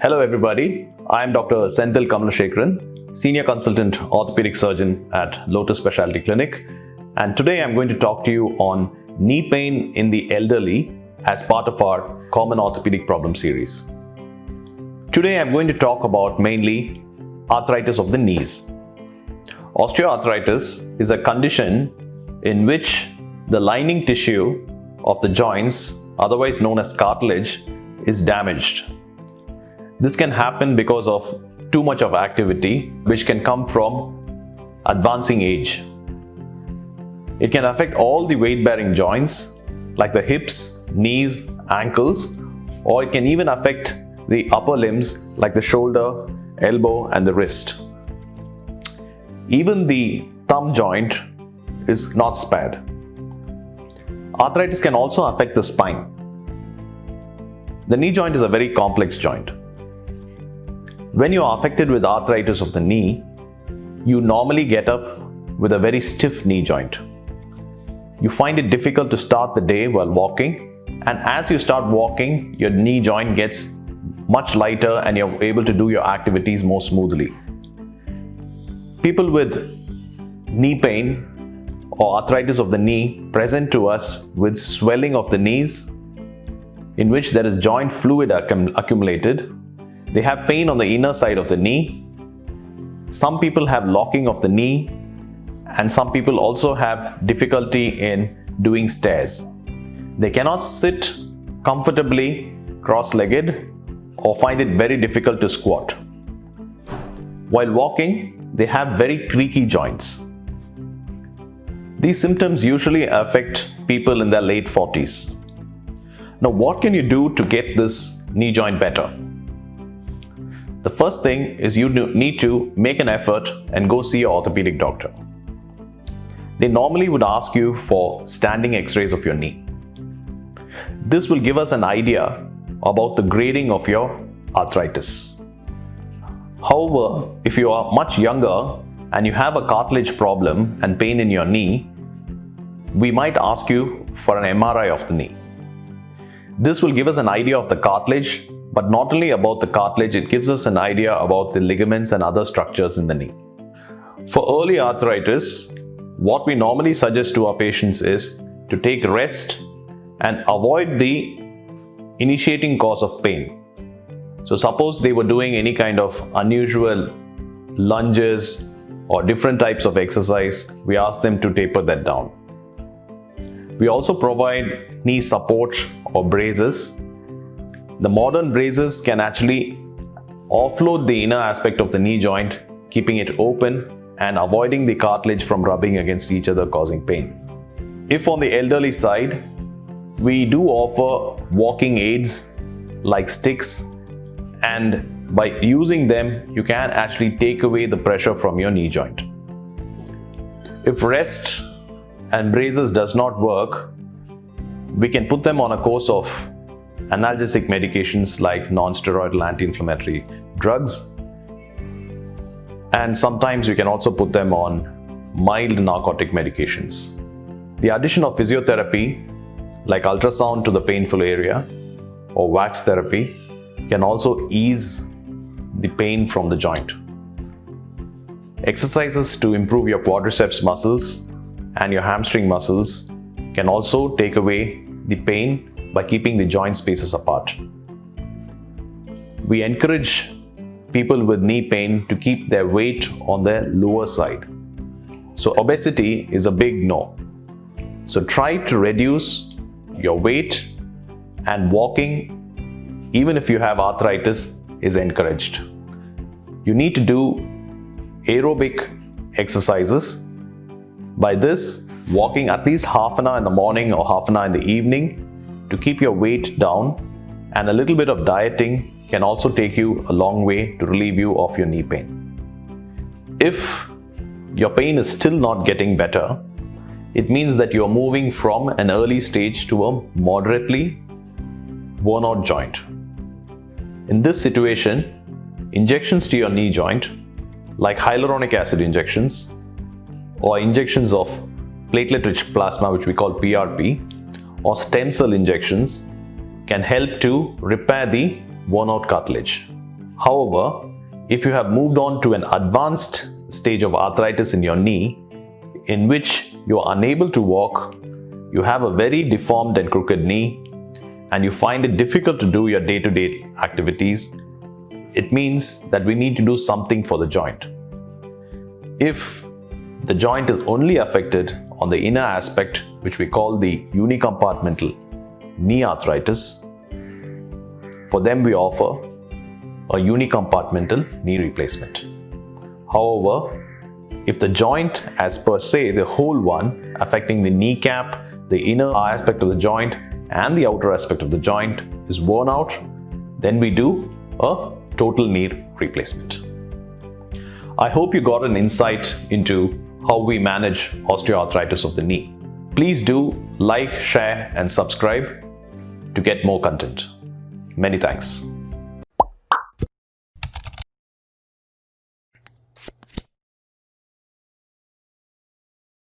Hello everybody, I am Dr. Senthil Kamalasekaran, Senior Consultant Orthopaedic Surgeon at Lotus Speciality Clinic, and today I am going to talk to you on knee pain in the elderly as part of our Common Orthopedic Problem series. Today I am going to talk about mainly arthritis of the knees. Osteoarthritis is a condition in which the lining tissue of the joints, otherwise known as cartilage, is damaged. This can happen because of too much of activity, which can come from advancing age. It can affect all the weight-bearing joints like the hips, knees, ankles, or it can even affect the upper limbs like the shoulder, elbow, and the wrist. Even the thumb joint is not spared. Arthritis can also affect the spine. The knee joint is a very complex joint. When you are affected with arthritis of the knee, you normally get up with a very stiff knee joint. You find it difficult to start the day while walking, and as you start walking, your knee joint gets much lighter and you're able to do your activities more smoothly. People with knee pain or arthritis of the knee present to us with swelling of the knees, in which there is joint fluid accumulated. They have pain on the inner side of the knee. Some people have locking of the knee, and some people also have difficulty in doing stairs. They cannot sit comfortably cross-legged or find it very difficult to squat. While walking, they have very creaky joints. These symptoms usually affect people in their late 40s. Now, what can you do to get this knee joint better? The first thing is you need to make an effort and go see your orthopedic doctor. They normally would ask you for standing x-rays of your knee. This will give us an idea about the grading of your arthritis. However, if you are much younger and you have a cartilage problem and pain in your knee, we might ask you for an MRI of the knee. This will give us an idea of the cartilage, but not only about the cartilage, it gives us an idea about the ligaments and other structures in the knee. For early arthritis, what we normally suggest to our patients is to take rest and avoid the initiating cause of pain. So suppose they were doing any kind of unusual lunges or different types of exercise, we ask them to taper that down. We also provide knee support or braces. The modern braces can actually offload the inner aspect of the knee joint, keeping it open and avoiding the cartilage from rubbing against each other, causing pain. If on the elderly side, we do offer walking aids like sticks, and by using them, you can actually take away the pressure from your knee joint. If rest and braces does not work, we can put them on a course of analgesic medications like non-steroidal anti-inflammatory drugs, and sometimes we can also put them on mild narcotic medications. The addition of physiotherapy like ultrasound to the painful area or wax therapy can also ease the pain from the joint. Exercises to improve your quadriceps muscles and your hamstring muscles can also take away the pain by keeping the joint spaces apart. We encourage people with knee pain to keep their weight on their lower side. So obesity is a big no. So try to reduce your weight, and walking, even if you have arthritis, is encouraged. You need to do aerobic exercises. By this, walking at least half an hour in the morning or half an hour in the evening to keep your weight down, and a little bit of dieting can also take you a long way to relieve you of your knee pain. If your pain is still not getting better, it means that you are moving from an early stage to a moderately worn out joint. In this situation, injections to your knee joint, like hyaluronic acid injections or injections of platelet-rich plasma, which we call PRP, or stem cell injections, can help to repair the worn out cartilage. However, if you have moved on to an advanced stage of arthritis in your knee, in which you are unable to walk, you have a very deformed and crooked knee, and you find it difficult to do your day-to-day activities, it means that we need to do something for the joint. If the joint is only affected on the inner aspect, which we call the unicompartmental knee arthritis, for them we offer a unicompartmental knee replacement. However, if the joint as per se, the whole one, affecting the kneecap, the inner aspect of the joint and the outer aspect of the joint is worn out, then we do a total knee replacement. I hope you got an insight into how we manage osteoarthritis of the knee. Please do like, share and subscribe to get more content. Many thanks.